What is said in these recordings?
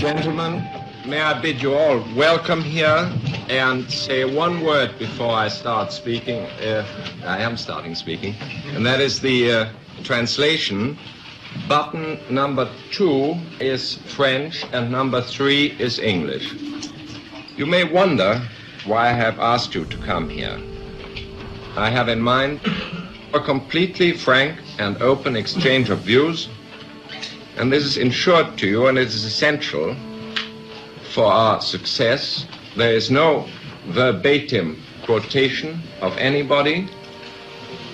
gentlemen, may I bid you all welcome here and say one word before I start speaking. I am starting speaking, and that is the translation. Button number 2 is French and number 3 is English. You may wonder why I have asked you to come here. I have in mind a completely frank and open exchange of views, and this is ensured to you, and it is essential for our success. There is no verbatim quotation of anybody,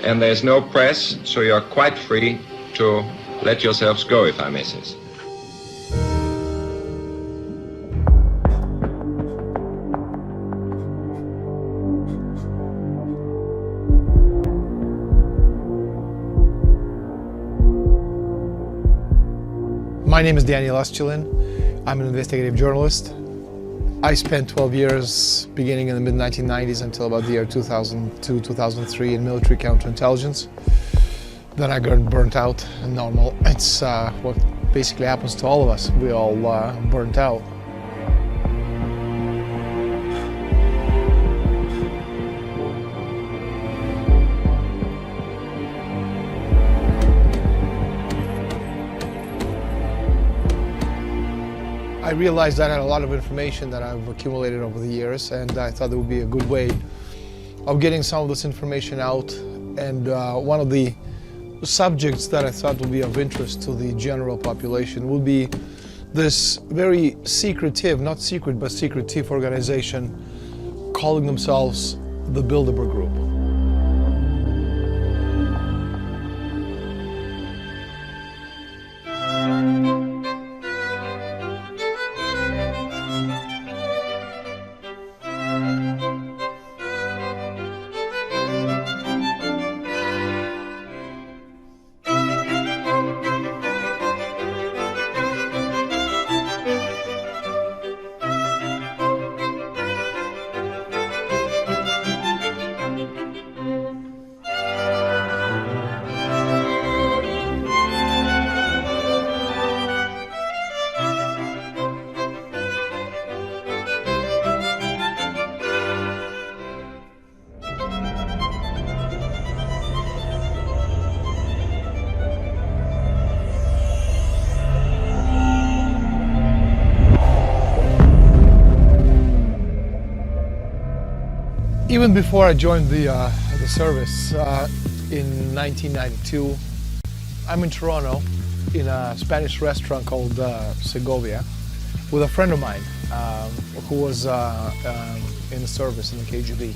and there is no press, so you are quite free to let yourselves go, if I may say so. My name is Daniel Asculin. I'm an investigative journalist. I spent 12 years, beginning in the mid-1990s until about the year 2002, 2003 in military counterintelligence. Then I got burnt out, and normal. It's what basically happens to all of us. We all burnt out. I realized that I had a lot of information that I've accumulated over the years, and I thought there would be a good way of getting some of this information out. And one of the subjects that I thought would be of interest to the general population would be this very secretive, not secret, but secretive organization calling themselves the Bilderberg Group. Even before I joined the service in 1992, I'm in Toronto in a Spanish restaurant called Segovia with a friend of mine who was in the service in the KGB.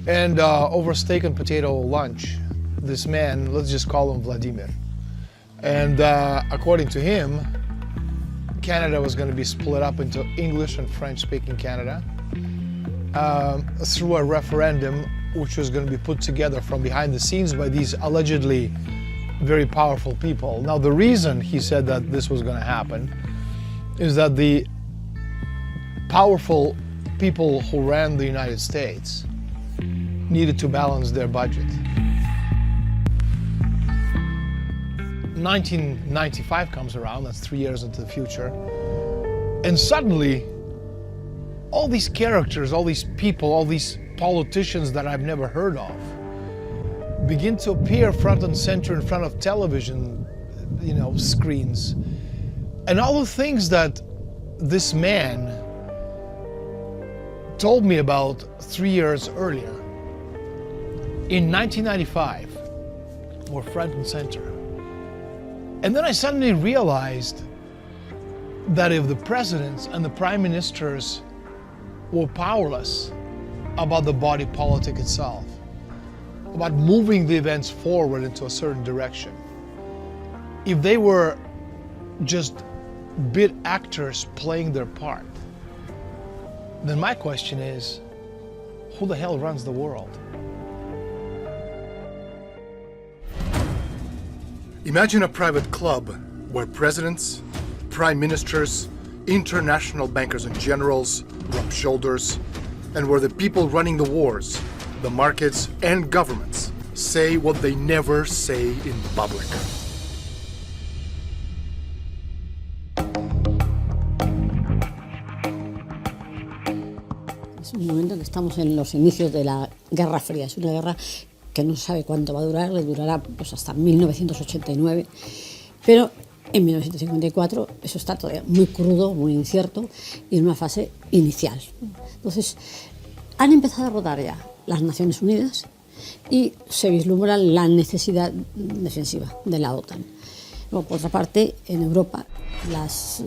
And over steak and potato lunch, this man, let's just call him Vladimir. And according to him, Canada was going to be split up into English and French-speaking Canada. Through a referendum which was going to be put together from behind the scenes by these allegedly very powerful people. Now, the reason he said that this was going to happen is that the powerful people who ran the United States needed to balance their budget. 1995 comes around, that's 3 years into the future, and suddenly all these characters, all these people, all these politicians that I've never heard of begin to appear front and center in front of television, screens. And all the things that this man told me about 3 years earlier, in 1995, were front and center. And then I suddenly realized that if the presidents and the prime ministers were powerless about the body politic itself, about moving the events forward into a certain direction, if they were just bit actors playing their part, then my question is, who the hell runs the world? Imagine a private club where presidents, prime ministers, international bankers and generals rub shoulders, and where the people running the wars, the markets and governments say what they never say in public. Es un momento que estamos en los inicios de la Guerra Fría. Es una guerra que no se sabe cuánto va a durar, le durará pues, hasta 1989, pero en 1954 eso está todavía muy crudo, muy incierto y en una fase inicial. Entonces, han empezado a rodar ya las Naciones Unidas y se vislumbra la necesidad defensiva de la OTAN. Luego, por otra parte, en Europa, las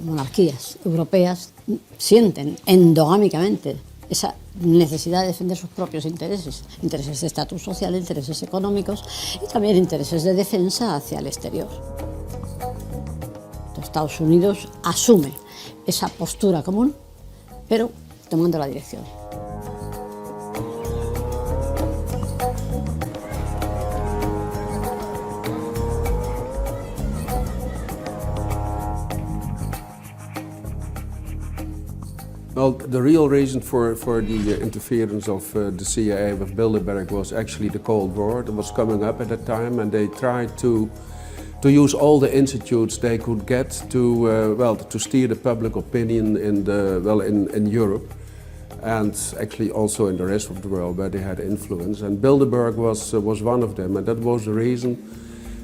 monarquías europeas sienten endogámicamente esa necesidad de defender sus propios intereses, intereses de estatus social, intereses económicos y también intereses de defensa hacia el exterior. Estados Unidos asume esa postura común, pero tomando la dirección. Well, the real reason for the interference of the CIA with Bilderberg was actually the Cold War that was coming up at that time, and they tried to use all the institutes they could get to steer the public opinion in Europe, and actually also in the rest of the world where they had influence. And Bilderberg was one of them, and that was the reason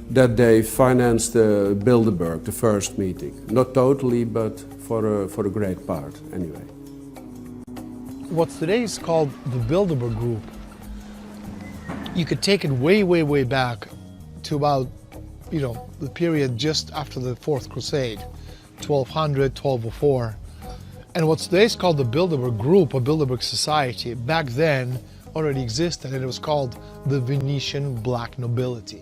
that they financed Bilderberg, the first meeting. Not totally, but for a great part anyway. What today is called the Bilderberg Group, you could take it way, way, way back to about, the period just after the Fourth Crusade, 1200, 1204. And what's today is called the Bilderberg Group or Bilderberg Society, back then already existed, and it was called the Venetian Black Nobility.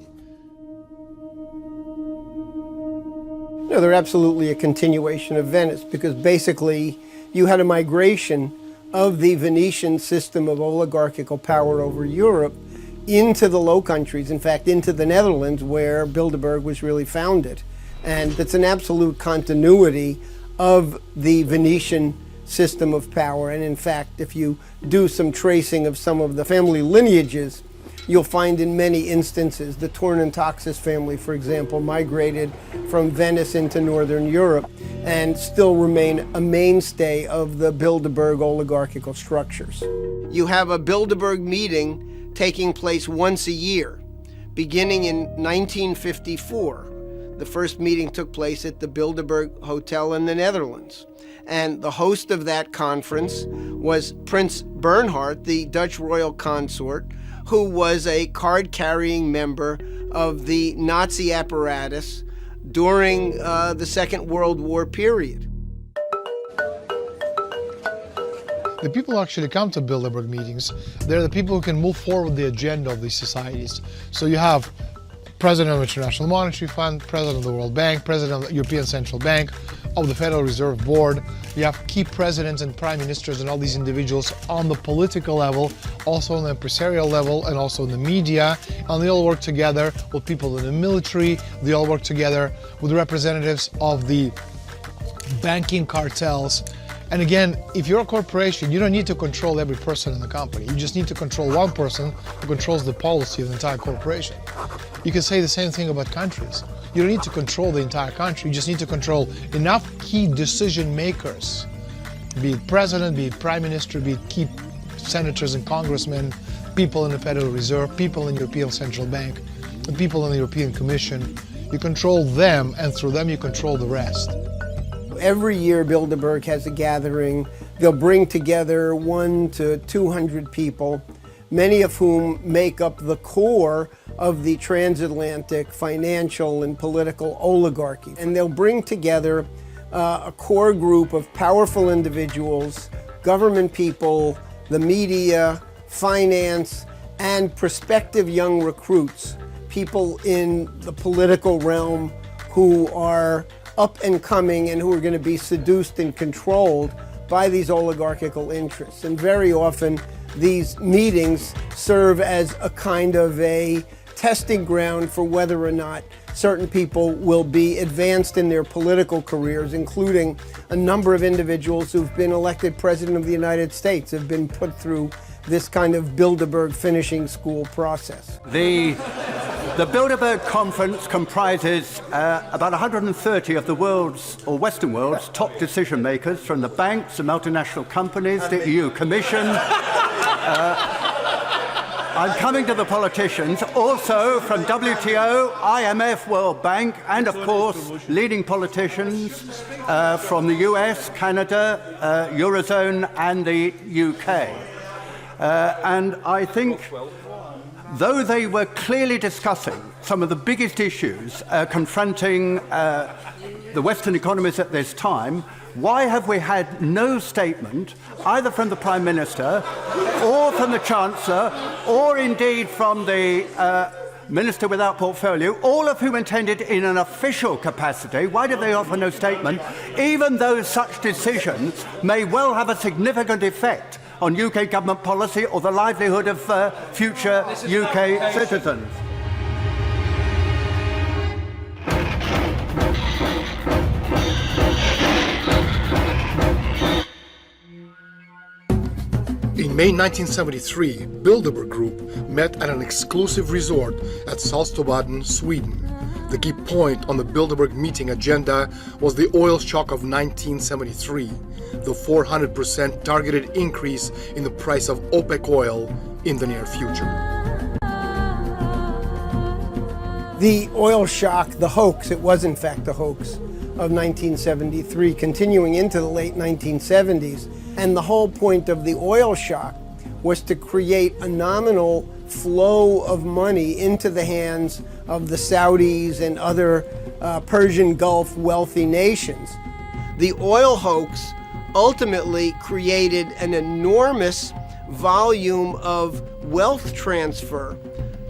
No, they're absolutely a continuation of Venice, because basically you had a migration of the Venetian system of oligarchical power over Europe into the Low Countries, in fact, into the Netherlands, where Bilderberg was really founded. And that's an absolute continuity of the Venetian system of power. And in fact, if you do some tracing of some of the family lineages, you'll find in many instances the Tornantaxis family, for example, migrated from Venice into Northern Europe and still remain a mainstay of the Bilderberg oligarchical structures. You have a Bilderberg meeting taking place once a year, beginning in 1954. The first meeting took place at the Bilderberg Hotel in the Netherlands. And the host of that conference was Prince Bernhard, the Dutch royal consort, who was a card-carrying member of the Nazi apparatus during the Second World War period. The people who actually come to Bilderberg meetings, they're the people who can move forward the agenda of these societies. So you have President of the International Monetary Fund, President of the World Bank, President of the European Central Bank, of the Federal Reserve Board. You have key presidents and prime ministers and all these individuals on the political level, also on the empresarial level, and also in the media. And they all work together with people in the military. They all work together with representatives of the banking cartels. And again, if you're a corporation, you don't need to control every person in the company. You just need to control one person who controls the policy of the entire corporation. You can say the same thing about countries. You don't need to control the entire country. You just need to control enough key decision makers, be it president, be it prime minister, be it key senators and congressmen, people in the Federal Reserve, people in the European Central Bank, and people in the European Commission. You control them, and through them you control the rest. Every year Bilderberg has a gathering. They'll bring together 100 to 200 people, many of whom make up the core of the transatlantic financial and political oligarchy. And they'll bring together a core group of powerful individuals, government people, the media, finance, and prospective young recruits, people in the political realm who are up and coming and who are going to be seduced and controlled by these oligarchical interests. And very often these meetings serve as a kind of a testing ground for whether or not certain people will be advanced in their political careers, including a number of individuals who've been elected President of the United States, have been put through this kind of Bilderberg finishing school process. They The Bilderberg Conference comprises about 130 of the world's, or Western world's, top decision makers, from the banks, the multinational companies, the EU Commission. I'm coming to the politicians, also from WTO, IMF, World Bank, and of course, leading politicians from the US, Canada, Eurozone, and the UK. And I think, though they were clearly discussing some of the biggest issues confronting the Western economies at this time, why have we had no statement, either from the Prime Minister, or from the Chancellor, or indeed from the Minister without portfolio, all of whom attended in an official capacity? Why did they offer no statement, even though such decisions may well have a significant effect on UK government policy or the livelihood of future UK citizens? In May 1973, Bilderberg Group met at an exclusive resort at Saltsjöbaden, Sweden. The key point on the Bilderberg meeting agenda was the oil shock of 1973, the 400% targeted increase in the price of OPEC oil in the near future. The oil shock, the hoax, it was in fact a hoax, of 1973, continuing into the late 1970s. And the whole point of the oil shock was to create a nominal flow of money into the hands of the Saudis and other Persian Gulf wealthy nations. The oil hoax ultimately created an enormous volume of wealth transfer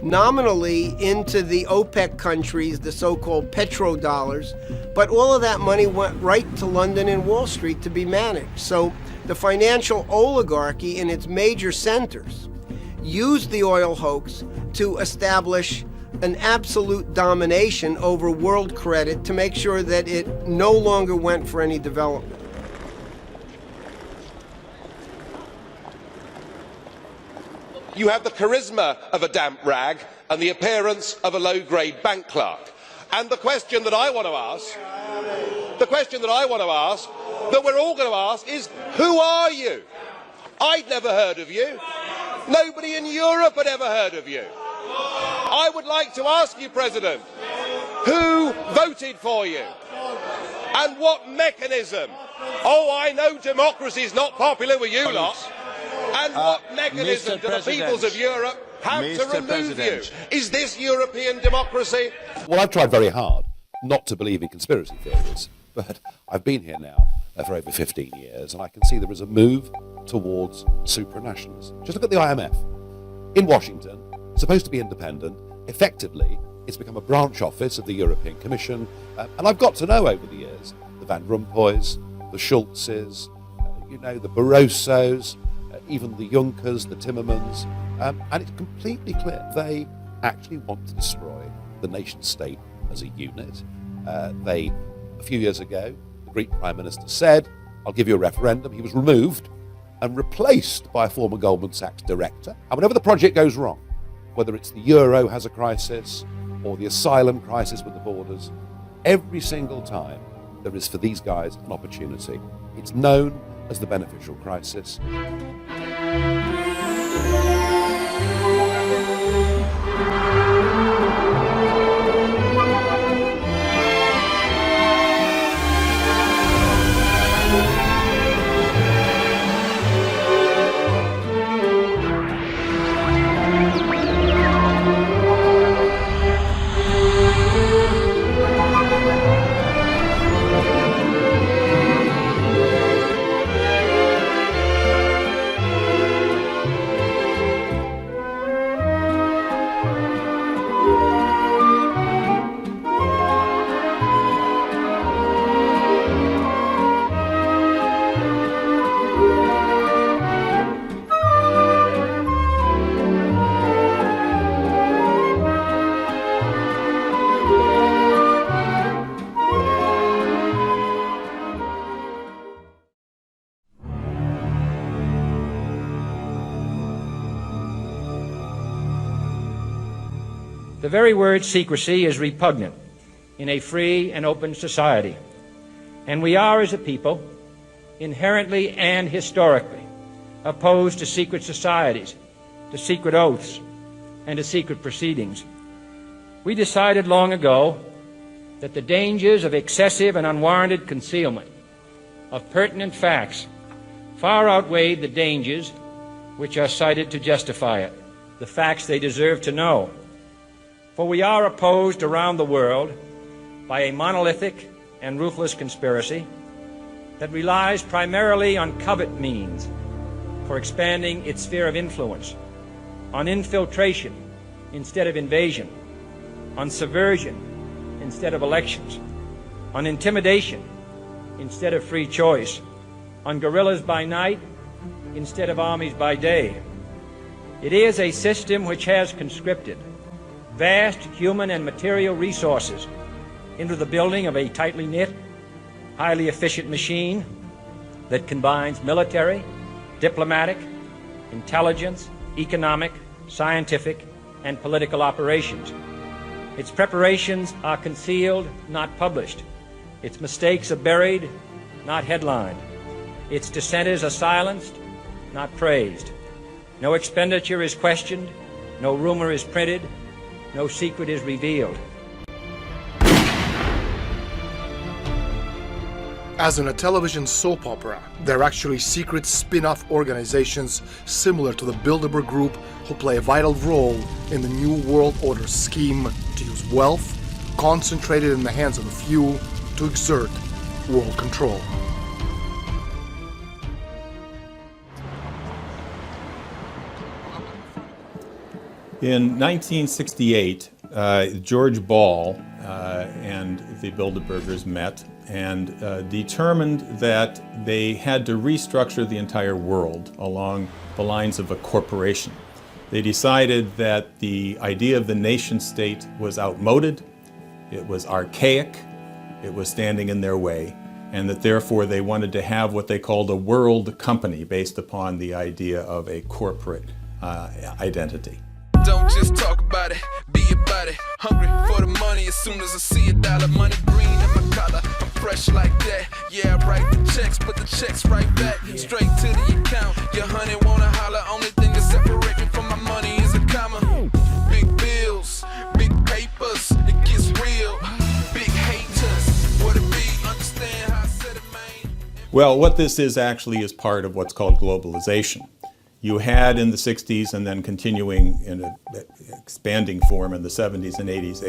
nominally into the OPEC countries, the so-called petrodollars, but all of that money went right to London and Wall Street to be managed. So the financial oligarchy in its major centers used the oil hoax to establish an absolute domination over world credit to make sure that it no longer went for any development. You have the charisma of a damp rag and the appearance of a low-grade bank clerk. And the question that I want to ask, that we're all going to ask, is who are you? I'd never heard of you. Nobody in Europe had ever heard of you. I would like to ask you, President, who voted for you? And what mechanism? Oh, I know democracy is not popular with you lot. And what mechanism do the peoples of Europe have to remove you? Is this European democracy? Well, I've tried very hard not to believe in conspiracy theories, but I've been here now for over 15 years, and I can see there is a move towards supranationalism. Just look at the IMF. In Washington, supposed to be independent, effectively, it's become a branch office of the European Commission, and I've got to know over the years the Van Rompuys, the Schultzes, the Barrosos, even the Junckers, the Timmermans, and it's completely clear they actually want to destroy the nation state as a unit. A few years ago, the Greek Prime Minister said, I'll give you a referendum. He was removed and replaced by a former Goldman Sachs director. And whenever the project goes wrong, whether it's the euro has a crisis or the asylum crisis with the borders, every single time there is for these guys an opportunity. It's known as the beneficial crisis. The very word secrecy is repugnant in a free and open society. And we are, as a people, inherently and historically opposed to secret societies, to secret oaths, and to secret proceedings. We decided long ago that the dangers of excessive and unwarranted concealment of pertinent facts far outweighed the dangers which are cited to justify it, the facts they deserve to know. For we are opposed around the world by a monolithic and ruthless conspiracy that relies primarily on covert means for expanding its sphere of influence, on infiltration instead of invasion, on subversion instead of elections, on intimidation instead of free choice, on guerrillas by night instead of armies by day. It is a system which has conscripted vast human and material resources into the building of a tightly knit, highly efficient machine that combines military, diplomatic, intelligence, economic, scientific, and political operations. Its preparations are concealed, not published. Its mistakes are buried, not headlined. Its dissenters are silenced, not praised. No expenditure is questioned, no rumor is printed, no secret is revealed. As in a television soap opera, there are actually secret spin-off organizations similar to the Bilderberg Group who play a vital role in the New World Order scheme to use wealth concentrated in the hands of a few to exert world control. In 1968, George Ball and the Bilderbergers met and determined that they had to restructure the entire world along the lines of a corporation. They decided that the idea of the nation state was outmoded, it was archaic, it was standing in their way, and that therefore they wanted to have what they called a world company based upon the idea of a corporate identity. Don't just talk about it, be about it. Hungry for the money as soon as I see a dollar. Money green in my collar, I'm fresh like that. Yeah, I write the checks, put the checks right back. Straight to the account, your honey wanna holler. Only thing that separate me from my money is a comma. Big bills, big papers, it gets real. Big haters, what it be, understand how I said it, man. Well, what this is actually is part of what's called globalization. You had in the 60s and then continuing in an expanding form in the 70s and 80s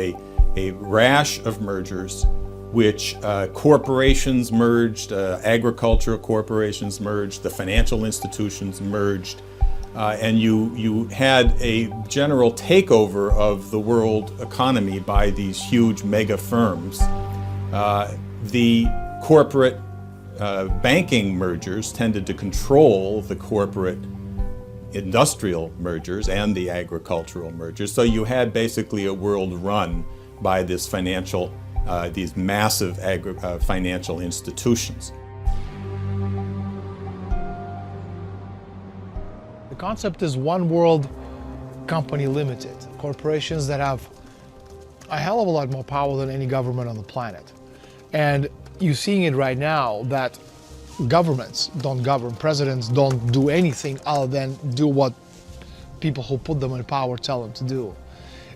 a rash of mergers which corporations merged, agricultural corporations merged, the financial institutions merged, and you had a general takeover of the world economy by these huge mega firms. The corporate banking mergers tended to control the corporate industrial mergers and the agricultural mergers. So you had basically a world run by this financial, these massive financial institutions. The concept is one world company limited. Corporations that have a hell of a lot more power than any government on the planet. And you're seeing it right now that governments don't govern, presidents don't do anything other than do what people who put them in power tell them to do.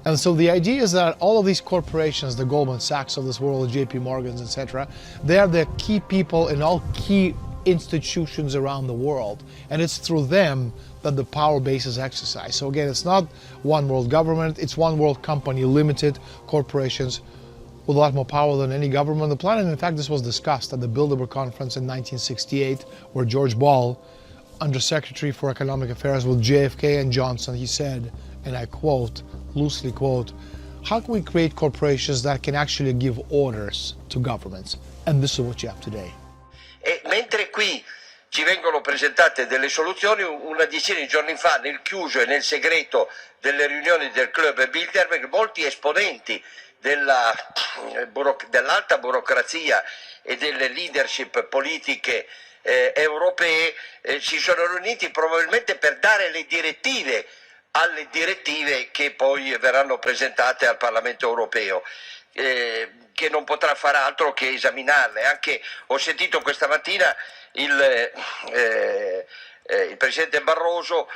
And so the idea is that all of these corporations, the Goldman Sachs of this world, the JP Morgans, etc., they are the key people in all key institutions around the world. And it's through them that the power base is exercised. So again, it's not one world government, it's one world company, limited corporations with a lot more power than any government on the planet. In fact, this was discussed at the Bilderberg Conference in 1968, where George Ball, Undersecretary for Economic Affairs with JFK and Johnson, he said, and I quote, loosely quote, how can we create corporations that can actually give orders to governments? And this is what you have today. E mentre qui ci vengono presentate delle soluzioni, una decina di giorni fa, nel chiuso e nel segreto delle riunioni del club Bilderberg, molti esponenti dell'alta burocrazia e delle leadership politiche europee si sono riuniti probabilmente per dare le direttive alle direttive che poi verranno presentate al Parlamento europeo, che non potrà fare altro che esaminarle. Anche ho sentito questa mattina il Presidente Barroso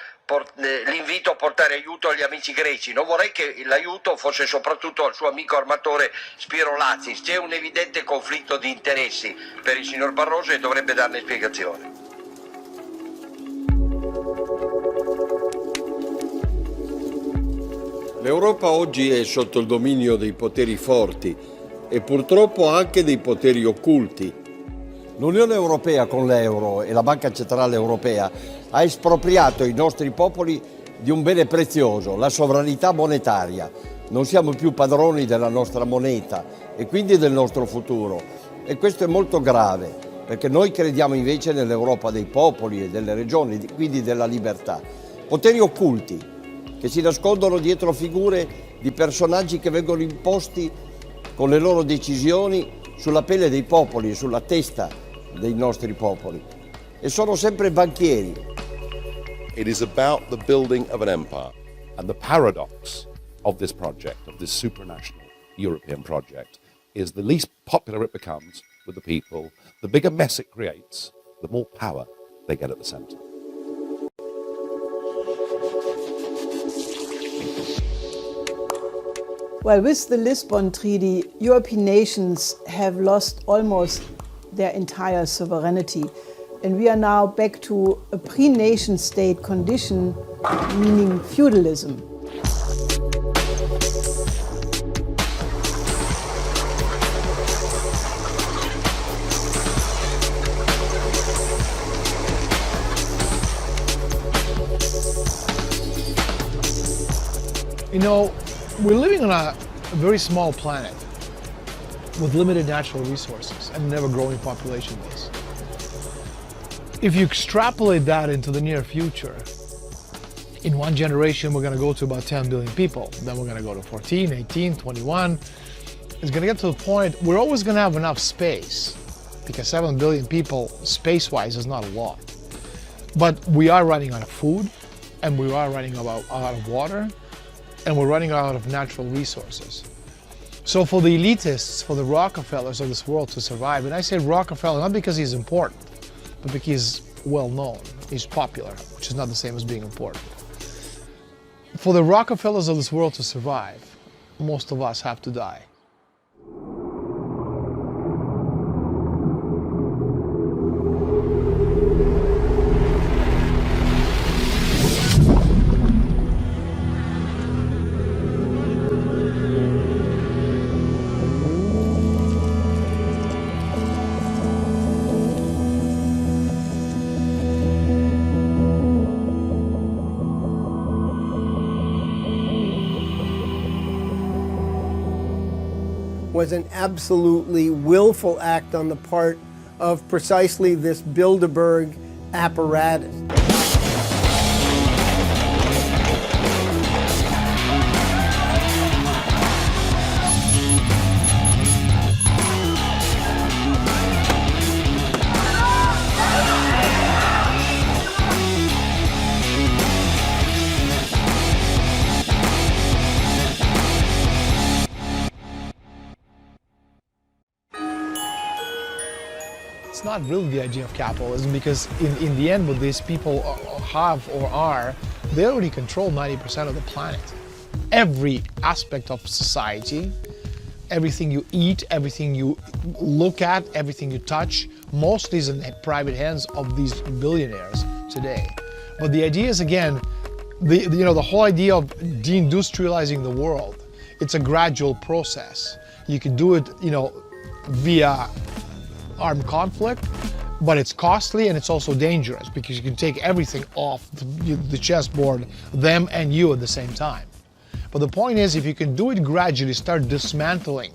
l'invito a portare aiuto agli amici greci. Non vorrei che l'aiuto fosse soprattutto al suo amico armatore Spiro Lazis. C'è un evidente conflitto di interessi per il signor Barroso e dovrebbe darne spiegazione. L'Europa oggi è sotto il dominio dei poteri forti e purtroppo anche dei poteri occulti. L'Unione Europea con l'euro e la Banca Centrale Europea ha espropriato i nostri popoli di un bene prezioso, la sovranità monetaria. Non siamo più padroni della nostra moneta e quindi del nostro futuro. E questo è molto grave, perché noi crediamo invece nell'Europa dei popoli e delle regioni, quindi della libertà. Poteri occulti che si nascondono dietro figure di personaggi che vengono imposti con le loro decisioni sulla pelle dei popoli e sulla testa dei nostri popoli. E sono sempre banchieri. It is about the building of an empire. And the paradox of this project, of this supranational European project, is the least popular it becomes with the people, the bigger mess it creates, the more power they get at the center. Well, with the Lisbon Treaty, European nations have lost almost their entire sovereignty. And we are now back to a pre-nation state condition, meaning feudalism. You know, we're living on a very small planet with limited natural resources and never growing population base. If you extrapolate that into the near future, in one generation we're going to go to about 10 billion people, then we're going to go to 14, 18, 21. It's going to get to the point we're always going to have enough space, because 7 billion people space-wise is not a lot. But we are running out of food, and we are running out of water, and we're running out of natural resources. So for the elitists, for the Rockefellers of this world to survive, and I say Rockefeller not because he's important, but because he's well known, he's popular, which is not the same as being important. For the Rockefellers of this world to survive, most of us have to die. Was an absolutely willful act on the part of precisely this Bilderberg apparatus. It's not really the idea of capitalism, because in the end what these people have or are, they already control 90% of the planet. Every aspect of society, everything you eat, everything you look at, everything you touch, mostly is in the private hands of these billionaires today. But the idea is, again, the whole idea of deindustrializing the world, it's a gradual process. You can do it, via armed conflict, but it's costly and it's also dangerous, because you can take everything off the chessboard, them and you at the same time. But the point is, if you can do it gradually, start dismantling,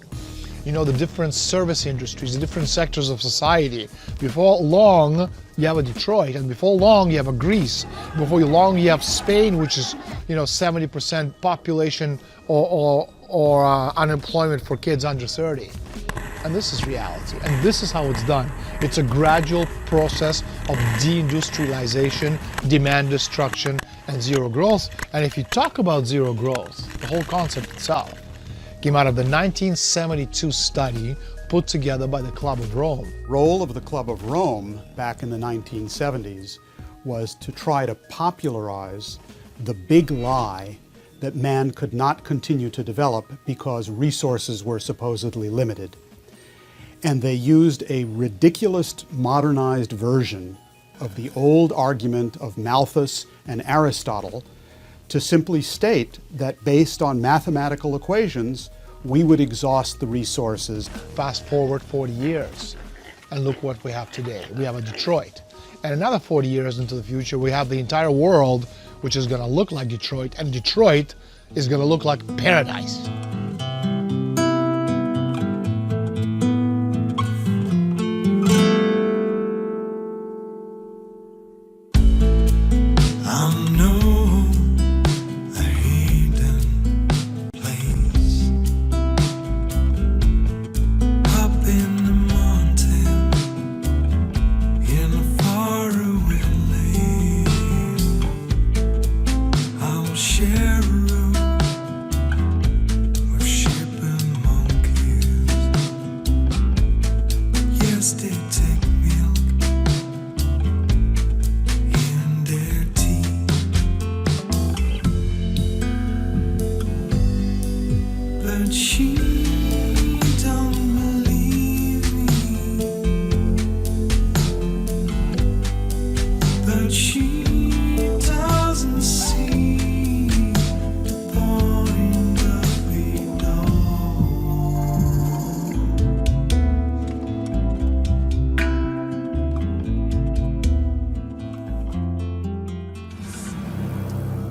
the different service industries, the different sectors of society, before long you have a Detroit, and before long you have a Greece, before long you have Spain, which is 70% population or unemployment for kids under 30. And this is reality, and this is how it's done. It's a gradual process of deindustrialization, demand destruction, and zero growth. And if you talk about zero growth, the whole concept itself came out of the 1972 study put together by the Club of Rome. Role of the Club of Rome back in the 1970s was to try to popularize the big lie that man could not continue to develop because resources were supposedly limited. And they used a ridiculous modernized version of the old argument of Malthus and Aristotle to simply state that based on mathematical equations, we would exhaust the resources. Fast forward 40 years, and look what we have today. We have a Detroit. And another 40 years into the future, we have the entire world, which is going to look like Detroit, and Detroit is going to look like paradise.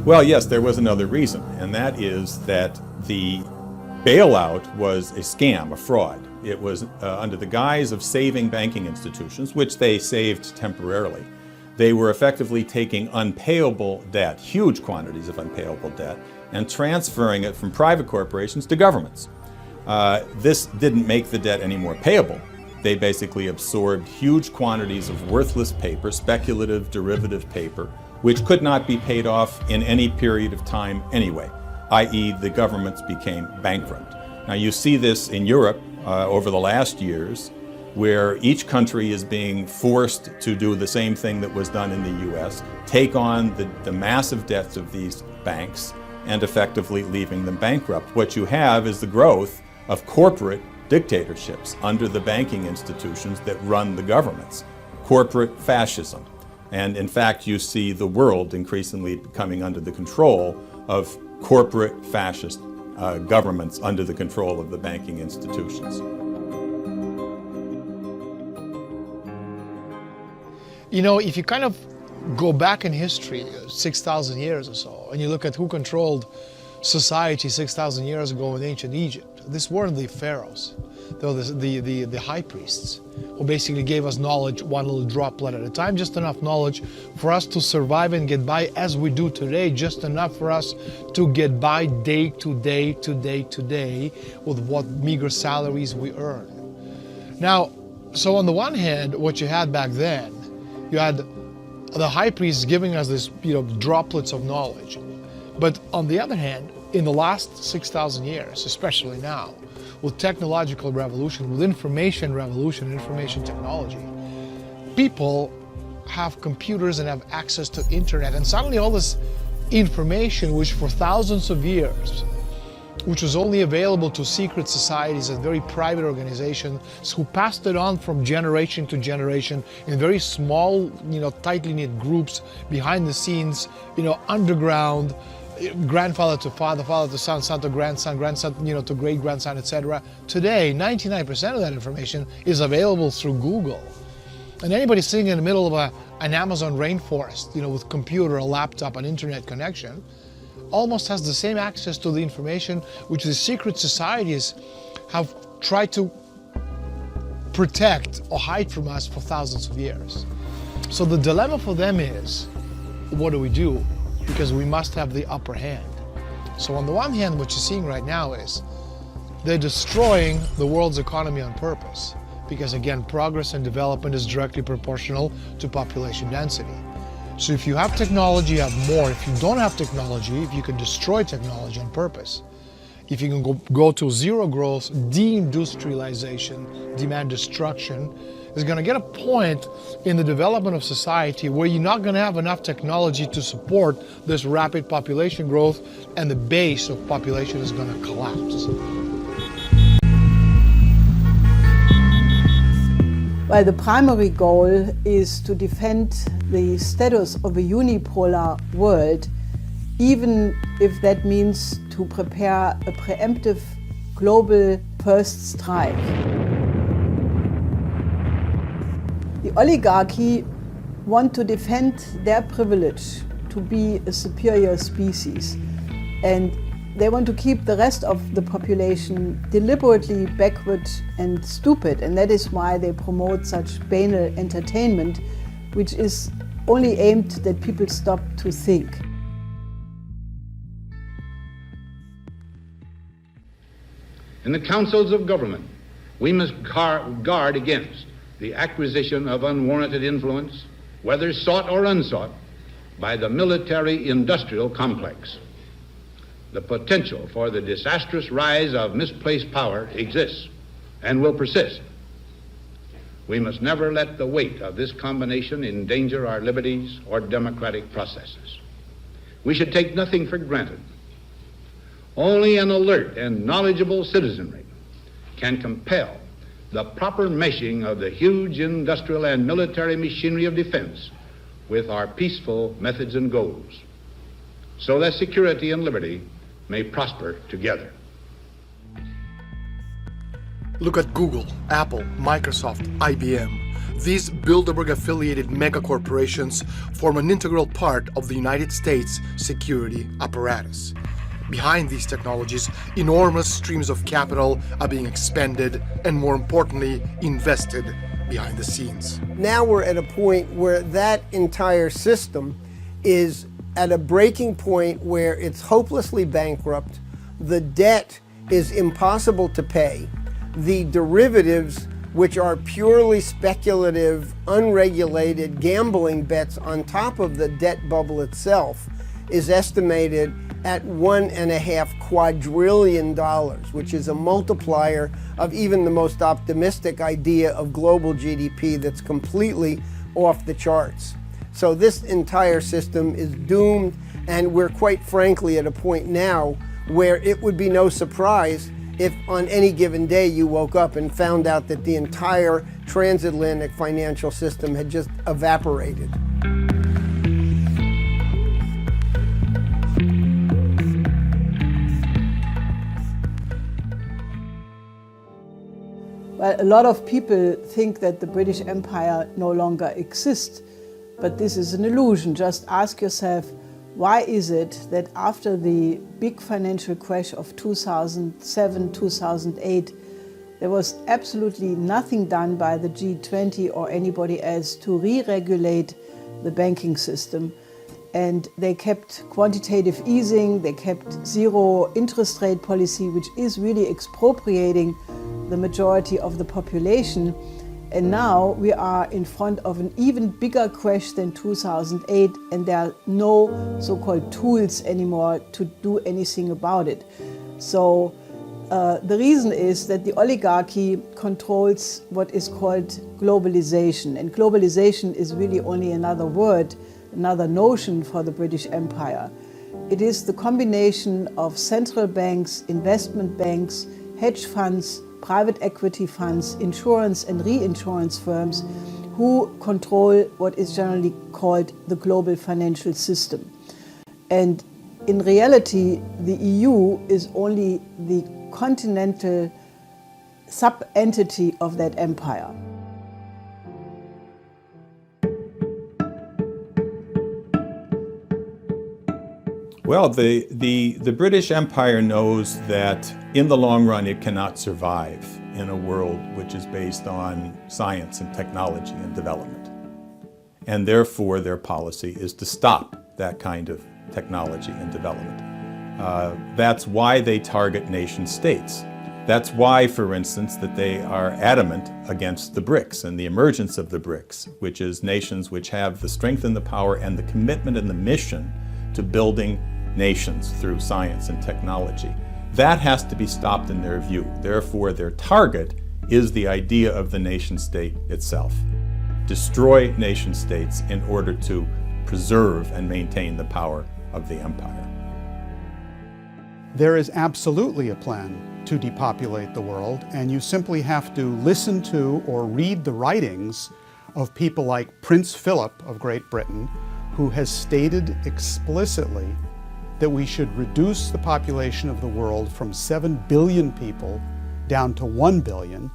Well, yes, there was another reason, and that is that the bailout was a scam, a fraud. It was under the guise of saving banking institutions, which they saved temporarily. They were effectively taking unpayable debt, huge quantities of unpayable debt, and transferring it from private corporations to governments. This didn't make the debt any more payable. They basically absorbed huge quantities of worthless paper, speculative, derivative paper, which could not be paid off in any period of time anyway, i.e. the governments became bankrupt. Now you see this in Europe over the last years, where each country is being forced to do the same thing that was done in the US, take on the massive debts of these banks and effectively leaving them bankrupt. What you have is the growth of corporate dictatorships under the banking institutions that run the governments, corporate fascism. And in fact, you see the world increasingly coming under the control of corporate fascist governments under the control of the banking institutions. You know, if you kind of go back in history, 6,000 years or so, and you look at who controlled society 6,000 years ago in ancient Egypt, this weren't the pharaohs. They were the high priests, who basically gave us knowledge one little droplet at a time, just enough knowledge for us to survive and get by as we do today, just enough for us to get by day to day to day to day with what meager salaries we earn. Now, so on the one hand, what you had back then, you had the high priests giving us this, droplets of knowledge. But on the other hand, in the last 6,000 years, especially now, with technological revolution, with information revolution, information technology, people have computers and have access to internet, and suddenly all this information, which for thousands of years, which was only available to secret societies and very private organizations who passed it on from generation to generation in very small, tightly knit groups behind the scenes, underground, grandfather to father, father to son, son to grandson, grandson, to great-grandson, etc. Today, 99% of that information is available through Google. And anybody sitting in the middle of an Amazon rainforest, with computer, a laptop, an internet connection, almost has the same access to the information which the secret societies have tried to protect or hide from us for thousands of years. So the dilemma for them is, what do we do? Because we must have the upper hand. So on the one hand, what you're seeing right now is they're destroying the world's economy on purpose, because again, progress and development is directly proportional to population density. So if you have technology, you have more. If you don't have technology, if you can destroy technology on purpose, if you can go to zero growth, deindustrialization, demand destruction, is going to get a point in the development of society where you're not going to have enough technology to support this rapid population growth, and the base of population is going to collapse. Well, the primary goal is to defend the status of a unipolar world, even if that means to prepare a preemptive global first strike. The oligarchy want to defend their privilege to be a superior species, and they want to keep the rest of the population deliberately backward and stupid, and that is why they promote such banal entertainment, which is only aimed that people stop to think. In the councils of government, we must guard against the acquisition of unwarranted influence, whether sought or unsought, by the military-industrial complex. The potential for the disastrous rise of misplaced power exists and will persist. We must never let the weight of this combination endanger our liberties or democratic processes. We should take nothing for granted. Only an alert and knowledgeable citizenry can compel the proper meshing of the huge industrial and military machinery of defense with our peaceful methods and goals, so that security and liberty may prosper together. Look at Google, Apple, Microsoft, IBM. These Bilderberg-affiliated megacorporations form an integral part of the United States security apparatus. Behind these technologies, enormous streams of capital are being expended and, more importantly, invested behind the scenes. Now we're at a point where that entire system is at a breaking point where it's hopelessly bankrupt, the debt is impossible to pay, the derivatives, which are purely speculative, unregulated gambling bets on top of the debt bubble itself, is estimated at $1.5 quadrillion, which is a multiplier of even the most optimistic idea of global GDP that's completely off the charts. So this entire system is doomed, and we're quite frankly at a point now where it would be no surprise if on any given day you woke up and found out that the entire transatlantic financial system had just evaporated. Well, a lot of people think that the British Empire no longer exists, but this is an illusion. Just ask yourself, why is it that after the big financial crash of 2007, 2008, there was absolutely nothing done by the G20 or anybody else to re-regulate the banking system? And they kept quantitative easing, they kept zero interest rate policy, which is really expropriating the majority of the population. And now we are in front of an even bigger crash than 2008, and there are no so-called tools anymore to do anything about it. So the reason is that the oligarchy controls what is called globalization. And globalization is really only another word, another notion for the British Empire. It is the combination of central banks, investment banks, hedge funds, private equity funds, insurance and reinsurance firms who control what is generally called the global financial system. And in reality, the EU is only the continental sub-entity of that empire. Well, the British Empire knows that in the long run it cannot survive in a world which is based on science and technology and development. And therefore their policy is to stop that kind of technology and development. That's why they target nation states. That's why, for instance, that they are adamant against the BRICS and the emergence of the BRICS, which is nations which have the strength and the power and the commitment and the mission to building nations through science and technology. That has to be stopped in their view. Therefore, their target is the idea of the nation state itself. Destroy nation states in order to preserve and maintain the power of the empire. There is absolutely a plan to depopulate the world, and you simply have to listen to or read the writings of people like Prince Philip of Great Britain, who has stated explicitly that we should reduce the population of the world from 7 billion people down to 1 billion.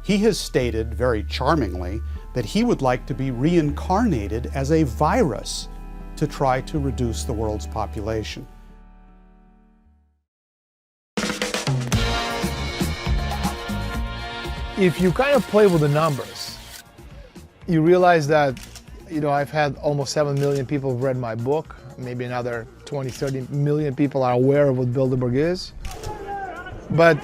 He has stated very charmingly that he would like to be reincarnated as a virus to try to reduce the world's population. If you kind of play with the numbers, you realize that, I've had almost 7 million people have read my book. Maybe another 20, 30 million people are aware of what Bilderberg is. But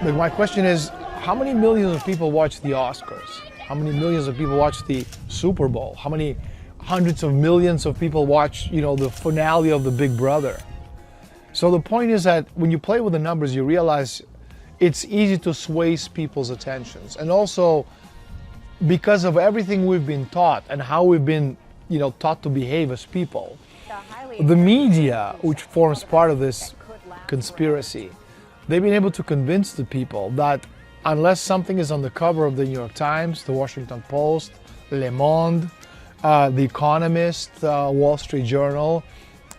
my question is, how many millions of people watch the Oscars? How many millions of people watch the Super Bowl? How many hundreds of millions of people watch, the finale of the Big Brother? So the point is that when you play with the numbers, you realize it's easy to sway people's attentions. And also, because of everything we've been taught and how we've been, taught to behave as people, the media, which forms part of this conspiracy, they've been able to convince the people that unless something is on the cover of the New York Times, the Washington Post, Le Monde, The Economist, Wall Street Journal,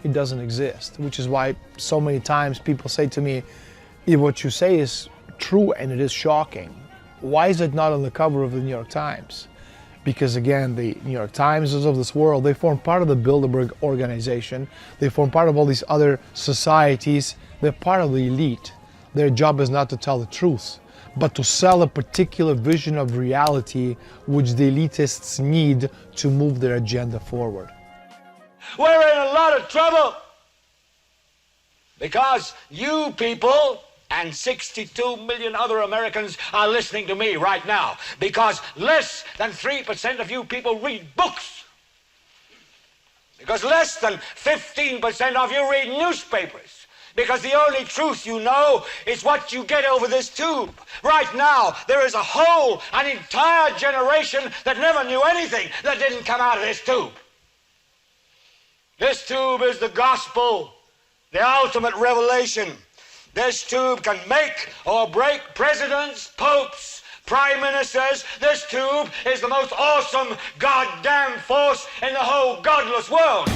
it doesn't exist. Which is why so many times people say to me, if what you say is true and it is shocking, why is it not on the cover of the New York Times? Because again, the New York Times of this world, they form part of the Bilderberg organization. They form part of all these other societies. They're part of the elite. Their job is not to tell the truth, but to sell a particular vision of reality which the elitists need to move their agenda forward. We're in a lot of trouble because you people and 62 million other Americans are listening to me right now, because less than 3% of you people read books, because less than 15% of you read newspapers, because the only truth you know is what you get over this tube. Right now, there is an entire generation that never knew anything that didn't come out of this tube. This tube is the gospel, the ultimate revelation. This tube can make or break presidents, popes, prime ministers. This tube is the most awesome goddamn force in the whole godless world.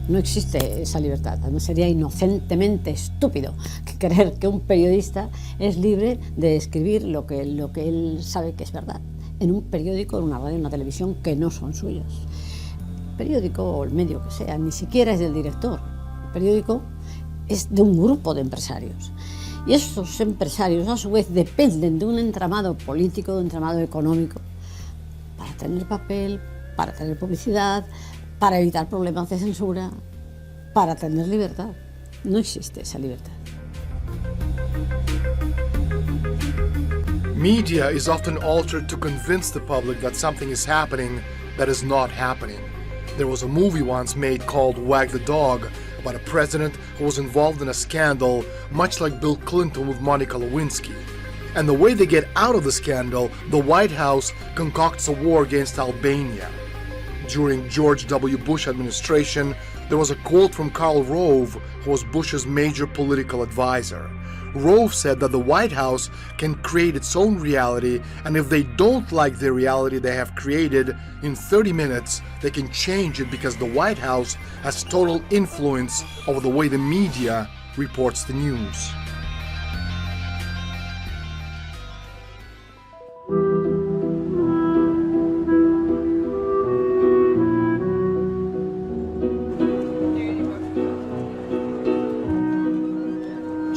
No existe esa libertad. Además sería inocentemente estúpido creer que un periodista es libre de escribir lo que él sabe que es verdad en un periódico, en una radio, en una televisión que no son suyos. El periódico o el medio que sea ni siquiera es del director. El periódico es de un grupo de empresarios. Y esos empresarios a su vez dependen de un entramado político, de un entramado económico para tener papel, para tener publicidad, para evitar problemas de censura, para tener libertad. No existe esa libertad. Media is often altered to convince the public that something is happening that is not happening. There was a movie once made called Wag the Dog about a president who was involved in a scandal much like Bill Clinton with Monica Lewinsky. And the way they get out of the scandal, the White House concocts a war against Albania. During George W. Bush administration, there was a quote from Karl Rove, who was Bush's major political advisor. Rove said that the White House can create its own reality, and if they don't like the reality they have created, in 30 minutes they can change it because the White House has total influence over the way the media reports the news.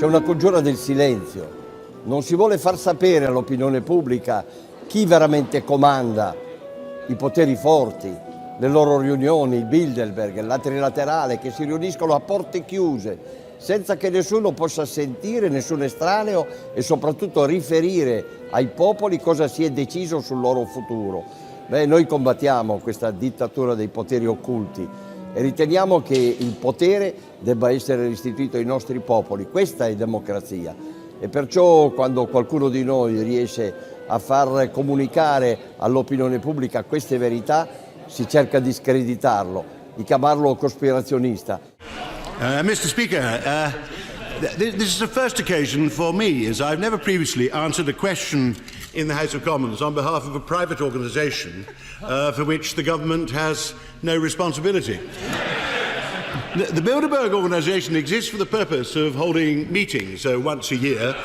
c'è una congiura del silenzio. Non si vuole far sapere all'opinione pubblica chi veramente comanda, i poteri forti, le loro riunioni, il Bilderberg, la trilaterale, che si riuniscono a porte chiuse, senza che nessuno possa sentire, nessun estraneo, e soprattutto riferire ai popoli cosa si è deciso sul loro futuro. Noi combattiamo questa dittatura dei poteri occulti e riteniamo che il potere debba essere restituito ai nostri popoli. Questa è democrazia e perciò quando qualcuno di noi riesce a far comunicare all'opinione pubblica queste verità si cerca di screditarlo, di chiamarlo cospirazionista. Mr. Speaker, this is the first occasion for me, as I've never previously answered a question in the House of Commons on behalf of a private organisation for which the government has no responsibility. The Bilderberg organisation exists for the purpose of holding meetings once a year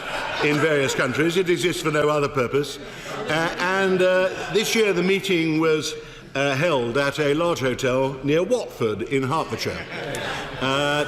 in various countries. It exists for no other purpose. This year the meeting was held at a large hotel near Watford in Hertfordshire. I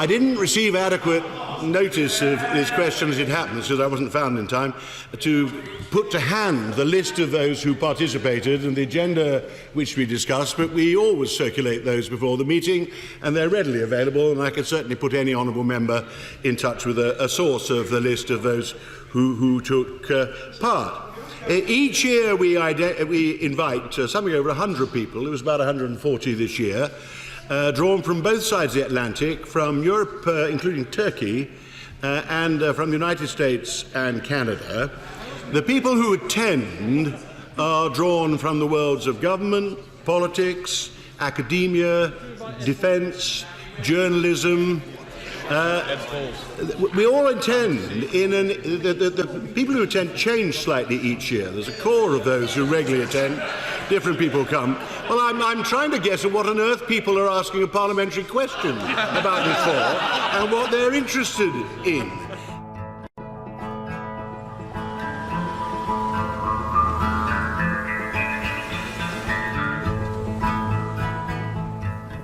didn't receive adequate notice of this question as it happens, because I wasn't found in time to put to hand the list of those who participated and the agenda which we discussed, but we always circulate those before the meeting and they're readily available, and I can certainly put any honourable member in touch with a source of the list of those who took part. Each year we invite something over 100 people. It was about 140 this year, drawn from both sides of the Atlantic, from Europe, including Turkey, and from the United States and Canada. The people who attend are drawn from the worlds of government, politics, academia, defence, journalism. We all attend the people who attend change slightly each year. There's a core of those who regularly attend. Different people come. Well, I'm trying to guess at what on earth people are asking a parliamentary question about this for and what they're interested in.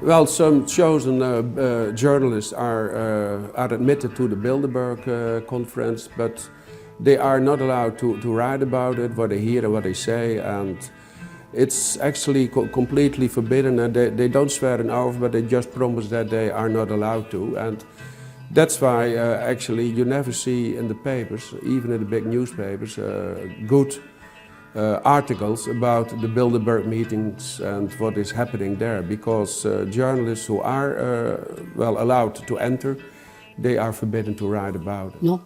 Well, some chosen journalists are admitted to the Bilderberg conference, but they are not allowed to write about it, what they hear and what they say, and it's actually completely forbidden, and they don't swear an oath, but they just promise that they are not allowed to. And that's why actually you never see in the papers, even in the big newspapers, good articles about the Bilderberg meetings and what is happening there, because journalists who are allowed to enter, they are forbidden to write about it. No,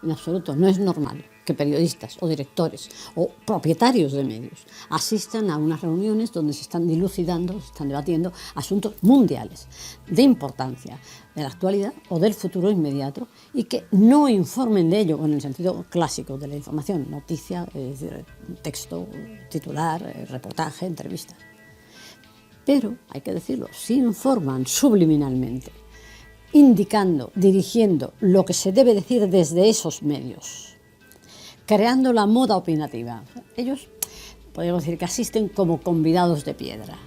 en absoluto, no es normal que periodistas o directores o propietarios de medios asistan a unas reuniones donde se están dilucidando, se están debatiendo asuntos mundiales de importancia de la actualidad o del futuro inmediato y que no informen de ello en el sentido clásico de la información, noticia, es decir, texto, titular, reportaje, entrevista. Pero, hay que decirlo, sí informan subliminalmente, indicando, dirigiendo lo que se debe decir desde esos medios, creando la moda opinativa. Ellos, podríamos decir que asisten como convidados de piedra,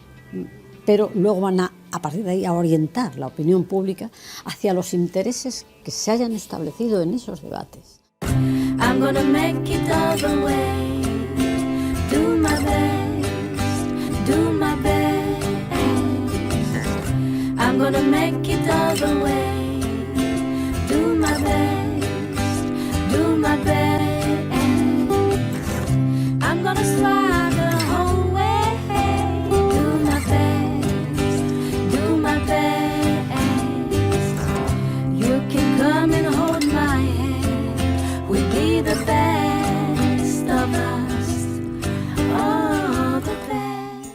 pero luego van a partir de ahí a orientar la opinión pública hacia los intereses que se hayan establecido en esos debates. I'm gonna make it all the way, do my best, do my best. I'm gonna make it all the way, do my best, do my best. I'm gonna slide the whole way, do my best, do my best. You can come and hold my hand, we'll be the best of us, oh, the best.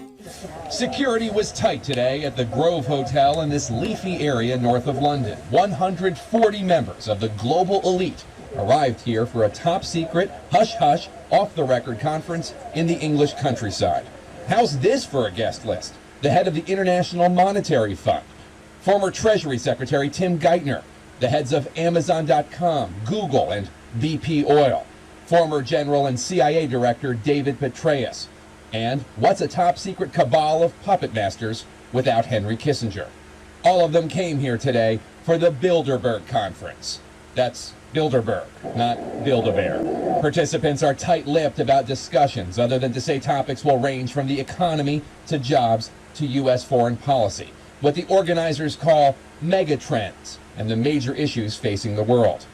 Security was tight today at the Grove Hotel in this leafy area north of London. 140 members of the global elite arrived here for a top-secret, hush-hush, off-the-record conference in the English countryside. How's this for a guest list? The head of the International Monetary Fund, former Treasury Secretary Tim Geithner, the heads of Amazon.com, Google, and BP Oil, former General and CIA Director David Petraeus, and what's a top-secret cabal of puppet masters without Henry Kissinger? All of them came here today for the Bilderberg conference. That's Bilderberg, not Build-A-Bear. Participants are tight-lipped about discussions, other than to say topics will range from the economy to jobs to U.S. foreign policy, what the organizers call megatrends and the major issues facing the world.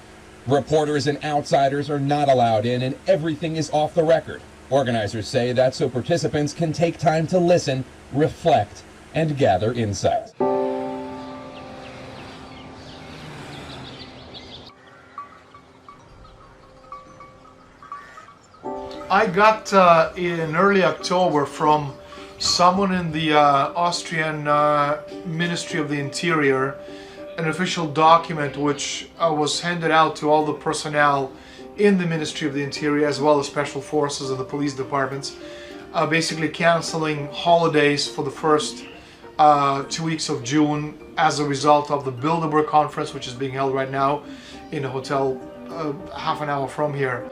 Reporters and outsiders are not allowed in, and everything is off the record. Organizers say that's so participants can take time to listen, reflect, and gather insight. I got in early October from someone in the Austrian Ministry of the Interior an official document which was handed out to all the personnel in the Ministry of the Interior, as well as special forces and the police departments, basically canceling holidays for the first 2 weeks of June as a result of the Bilderberg conference, which is being held right now in a hotel half an hour from here.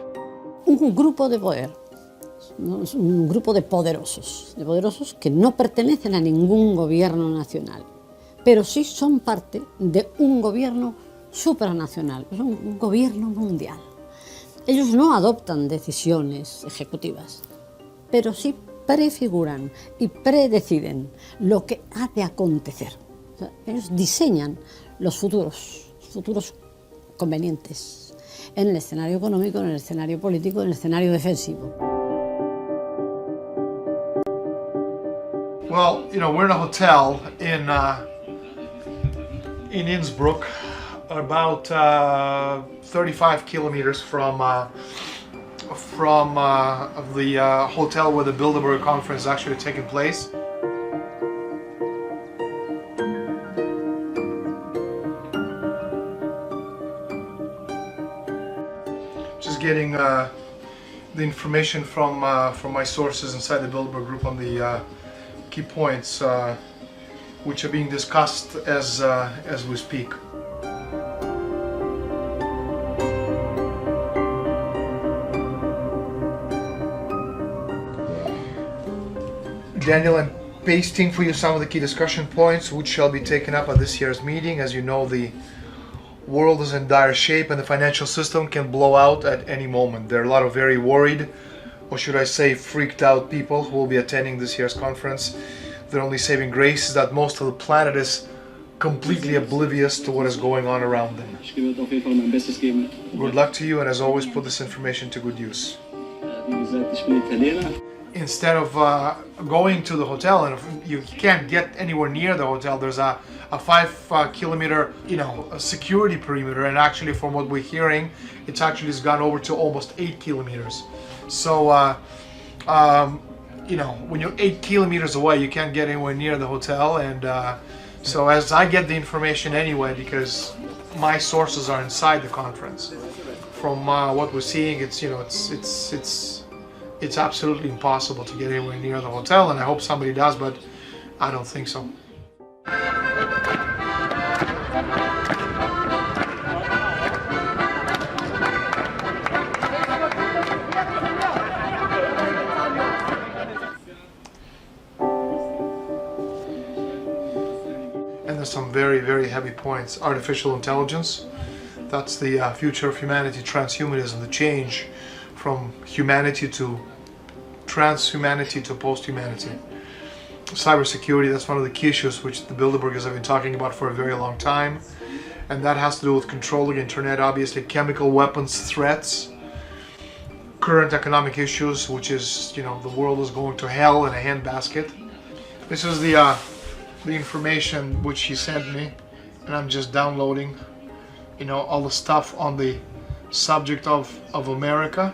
Un grupo de poder, ¿no? Es un grupo de poderosos que no pertenecen a ningún gobierno nacional, pero sí son parte de un gobierno supranacional, es un gobierno mundial. Ellos no adoptan decisiones ejecutivas, pero sí prefiguran y predeciden lo que ha de acontecer. O sea, ellos diseñan los futuros convenientes en el escenario económico, en el escenario político, en el escenario defensivo. Well, you know, we're in a hotel in Innsbruck, about 35 kilometers from the hotel where the Bilderberg conference is actually taking place. Just getting the information from my sources inside the Bilderberg group on the key points which are being discussed as we speak. Daniel, I'm pasting for you some of the key discussion points which shall be taken up at this year's meeting. As you know, the world is in dire shape and the financial system can blow out at any moment. There are a lot of very worried, or should I say freaked out people who will be attending this year's conference. Their only saving grace is that most of the planet is completely oblivious to what is going on around them. Good luck to you, and as always, put this information to good use. Instead of going to the hotel, and if you can't get anywhere near the hotel, there's a 5 kilometer, security perimeter, and actually from what we're hearing, it's actually has gone over to almost 8 kilometers. So, when you're 8 kilometers away, you can't get anywhere near the hotel, and so as I get the information anyway, because my sources are inside the conference, from what we're seeing, it's absolutely impossible to get anywhere near the hotel, and I hope somebody does, but I don't think so. And there's some very, very heavy points. Artificial intelligence, that's the future of humanity. Transhumanism, the change from humanity to transhumanity to post-humanity. Cybersecurity, that's one of the key issues which the Bilderbergers have been talking about for a very long time. And that has to do with controlling internet, obviously chemical weapons threats, current economic issues, which is, the world is going to hell in a handbasket. This is the information which he sent me, and I'm just downloading, all the stuff on the subject of America.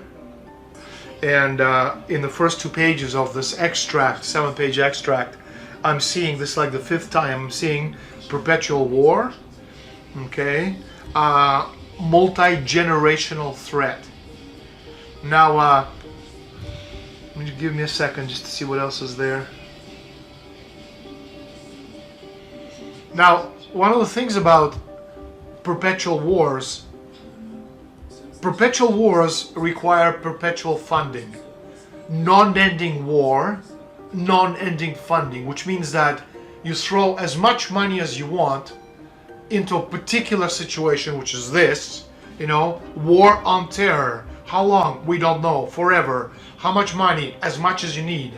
And in the first 2 pages of this extract, 7-page extract, I'm seeing this like the 5th time I'm seeing perpetual war, okay, multi-generational threat. Now, give me a second just to see what else is there. Now, one of the things about perpetual wars require perpetual funding. Non-ending war, non-ending funding, which means that you throw as much money as you want into a particular situation, which is this, you know, war on terror. How long? We don't know. Forever. How much money? As much as you need.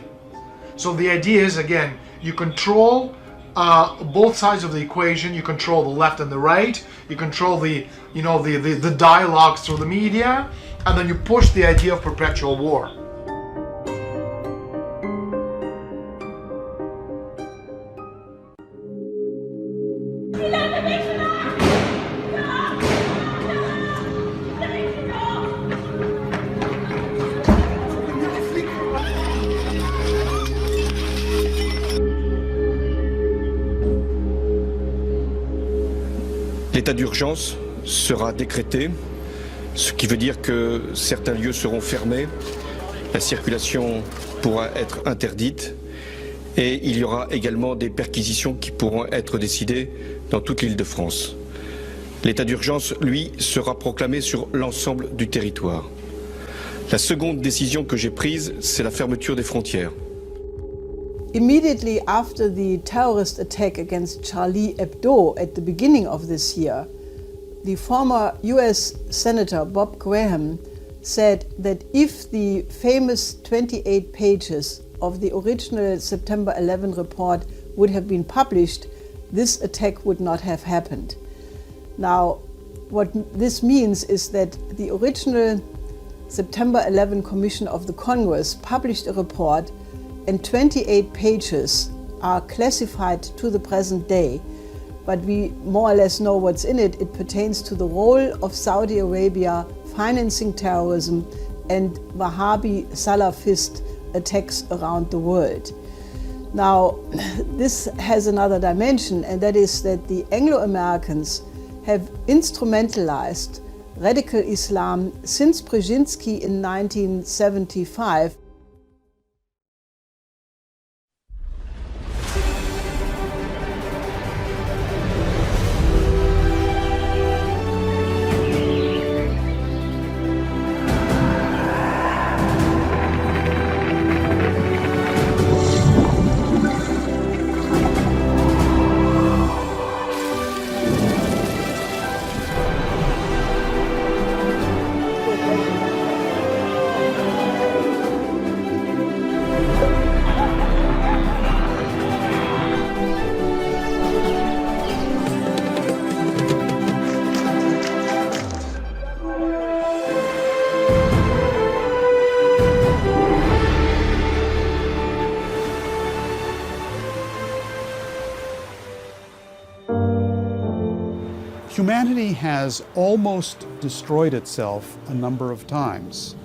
So the idea is, again, you control both sides of the equation. You control the left and the right. You control the dialogue through the media, and then you push the idea of perpetual war. L'état d'urgence sera décrété, ce qui veut dire que certains lieux seront fermés, la circulation pourra être interdite et il y aura également des perquisitions qui pourront être décidées dans toute l'Île-de-France. L'état d'urgence, lui, sera proclamé sur l'ensemble du territoire. La seconde décision que j'ai prise, c'est la fermeture des frontières. Immediately after the terrorist attack against Charlie Hebdo at the beginning of this year, the former US Senator Bob Graham said that if the famous 28 pages of the original September 11 report would have been published, this attack would not have happened. Now, what this means is that the original September 11 Commission of the Congress published a report, and 28 pages are classified to the present day, but we more or less know what's in it. It pertains to the role of Saudi Arabia financing terrorism and Wahhabi Salafist attacks around the world. Now, this has another dimension, and that is that the Anglo-Americans have instrumentalized radical Islam since Brzezinski in 1975. Humanity has almost destroyed itself a number of times.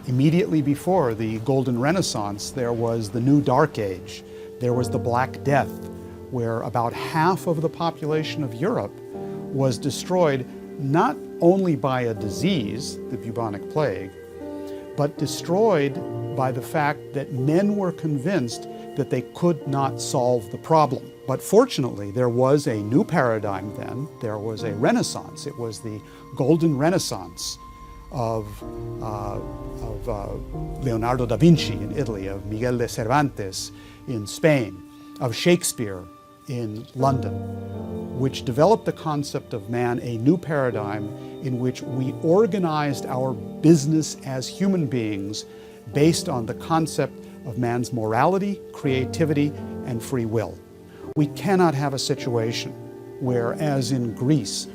Immediately before the Golden Renaissance, there was the New Dark Age. There was the Black Death, where about half of the population of Europe was destroyed not only by a disease, the bubonic plague, but destroyed by the fact that men were convinced that they could not solve the problem. But fortunately, there was a new paradigm then. There was a renaissance. It was the Golden Renaissance of Leonardo da Vinci in Italy, of Miguel de Cervantes in Spain, of Shakespeare in London, which developed the concept of man, a new paradigm in which we organized our business as human beings based on the concept of man's morality, creativity, and free will. We cannot have a situation where, as in Greece,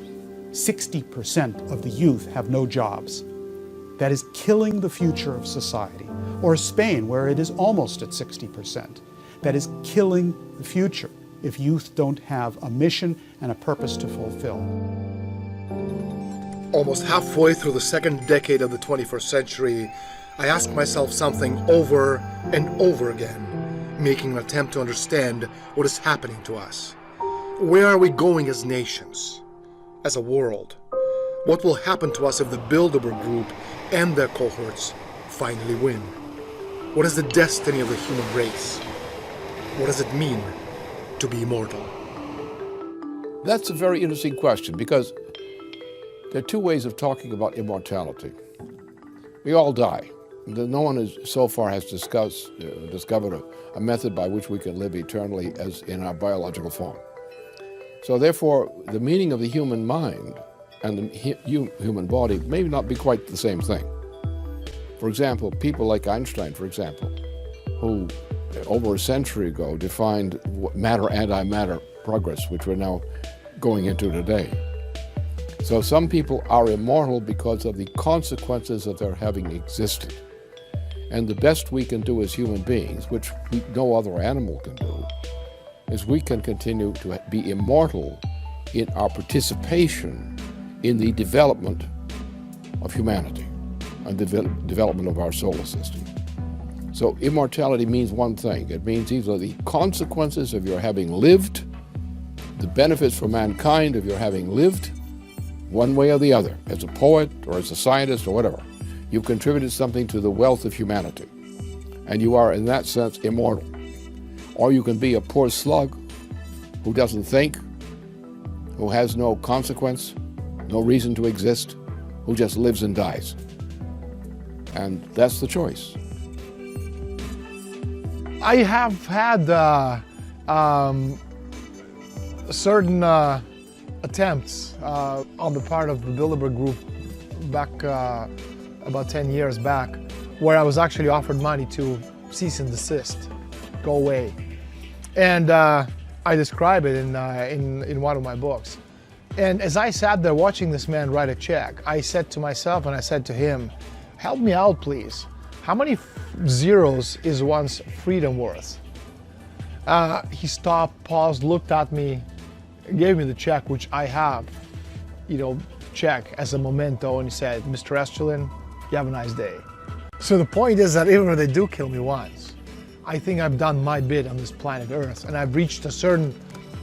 60% of the youth have no jobs. That is killing the future of society. Or Spain, where it is almost at 60%. That is killing the future if youth don't have a mission and a purpose to fulfill. Almost halfway through the second decade of the 21st century, I ask myself something over and over again, making an attempt to understand what is happening to us. Where are we going as nations, as a world? What will happen to us if the Bilderberg group and their cohorts finally win? What is the destiny of the human race? What does it mean to be immortal? That's a very interesting question, because there are two ways of talking about immortality. We all die. No one so far has discovered a method by which we can live eternally as in our biological form. So therefore, the meaning of the human mind and the human body may not be quite the same thing. For example, people like Einstein, for example, who over a century ago defined matter-antimatter progress, which we're now going into today. So some people are immortal because of the consequences of their having existed. And the best we can do as human beings, which no other animal can do, is we can continue to be immortal in our participation in the development of humanity and the development of our solar system. So immortality means one thing. It means either the consequences of your having lived, the benefits for mankind of your having lived, one way or the other, as a poet or as a scientist or whatever. You've contributed something to the wealth of humanity, and you are, in that sense, immortal. Or you can be a poor slug who doesn't think, who has no consequence, no reason to exist, who just lives and dies. And that's the choice. I have had certain attempts on the part of the Bilderberg group back about 10 years back, where I was actually offered money to cease and desist, go away. And I describe it in one of my books. And as I sat there watching this man write a check, I said to myself and I said to him, help me out, please. How many zeros is one's freedom worth? He stopped, paused, looked at me, gave me the check, which I have, check as a memento, and he said, Mr. Estulin, you have a nice day. So the point is that even if they do kill me once, I think I've done my bit on this planet Earth, and I've reached a certain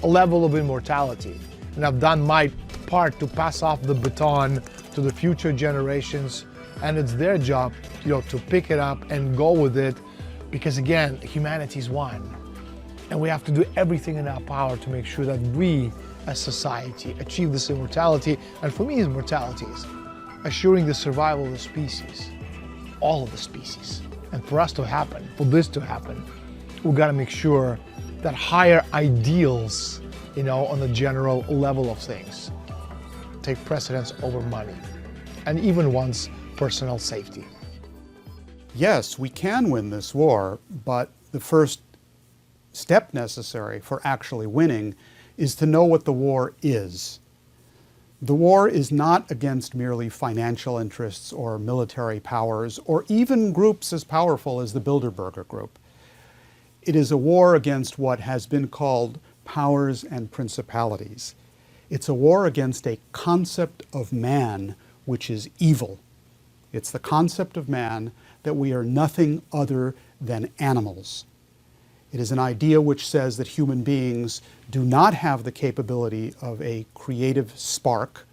level of immortality, and I've done my part to pass off the baton to the future generations, and it's their job, to pick it up and go with it, because again, humanity's one, and we have to do everything in our power to make sure that we, as society, achieve this immortality. And for me, immortality is assuring the survival of the species, all of the species. And for us to happen, for this to happen, we've got to make sure that higher ideals, on the general level of things, take precedence over money, and even one's personal safety. Yes, we can win this war, but the first step necessary for actually winning is to know what the war is. The war is not against merely financial interests or military powers or even groups as powerful as the Bilderberger group. It is a war against what has been called powers and principalities. It's a war against a concept of man which is evil. It's the concept of man that we are nothing other than animals. It is an idea which says that human beings do not have the capability of a creative spark,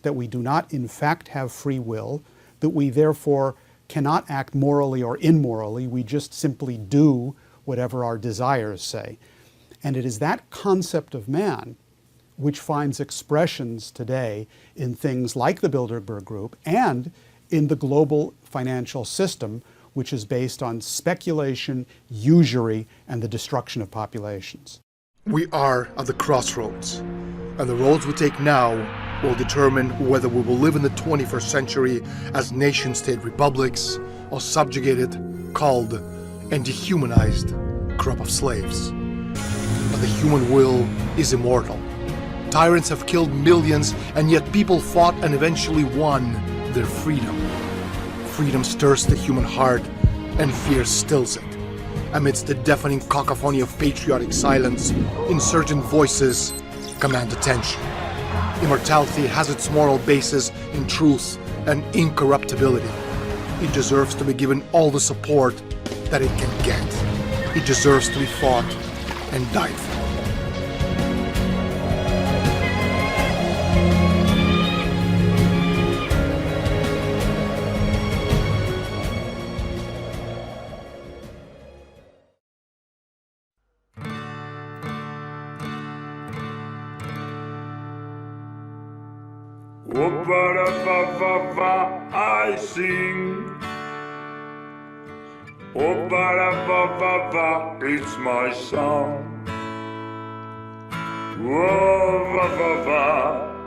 that we do not in fact have free will, that we therefore cannot act morally or immorally, we just simply do whatever our desires say. And it is that concept of man which finds expressions today in things like the Bilderberg Group and in the global financial system, which is based on speculation, usury, and the destruction of populations. We are at the crossroads, and the roads we take now will determine whether we will live in the 21st century as nation-state republics or subjugated, culled, and dehumanized crop of slaves. But the human will is immortal. Tyrants have killed millions, and yet people fought and eventually won their freedom. Freedom stirs the human heart, and fear stills it. Amidst the deafening cacophony of patriotic silence, insurgent voices command attention. Immortality has its moral basis in truth and incorruptibility. It deserves to be given all the support that it can get. It deserves to be fought and died for. I sing Oh, ba-da-ba-ba-ba, it's my song. Oh, ba-ba-ba,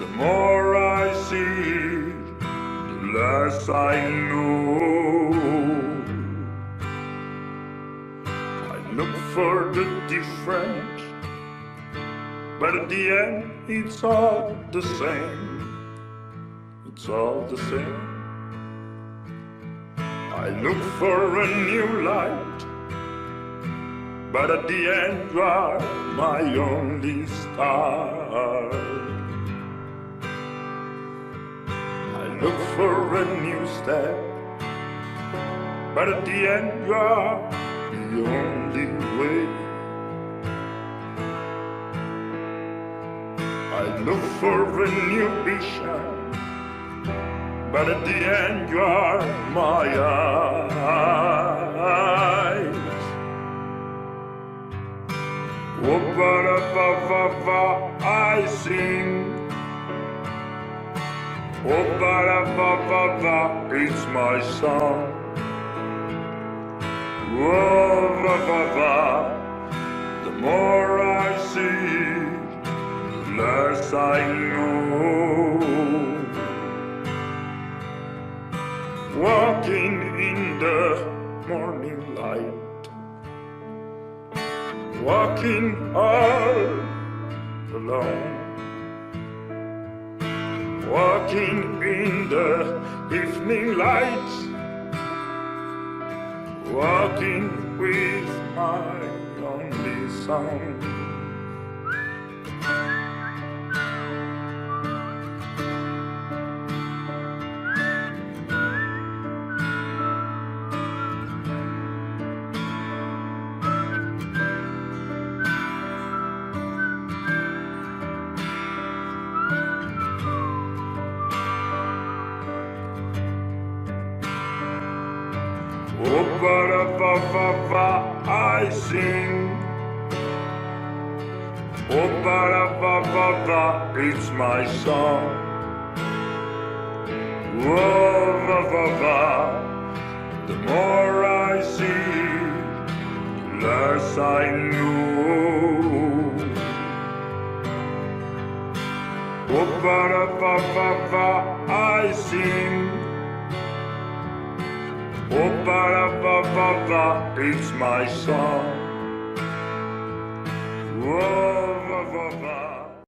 the more I see, the less I know. I look for the difference, but at the end, it's all the same. It's all the same. I look for a new light, but at the end you are my only star. I look for a new step, but at the end you are the only way. I look for a new vision, but at the end you are my eyes. Oh, ba-da-ba-ba-ba, I sing. Oh, ba-da-ba-ba-ba, it's my song. Oh, ba-ba-ba, the more I see, the less I know. Walking in the morning light, walking all alone, walking in the evening light, walking with my only song. Oh, ba-da-ba-ba-ba, I sing. Oh, ba-da-ba-ba-ba, it's my song. Oh, ba-ba-ba, the more I see, the less I know. Oh, ba-da-ba-ba-ba, I sing. Oh, ba-da-ba-ba-ba, it's my song. Oh, ba-ba-ba.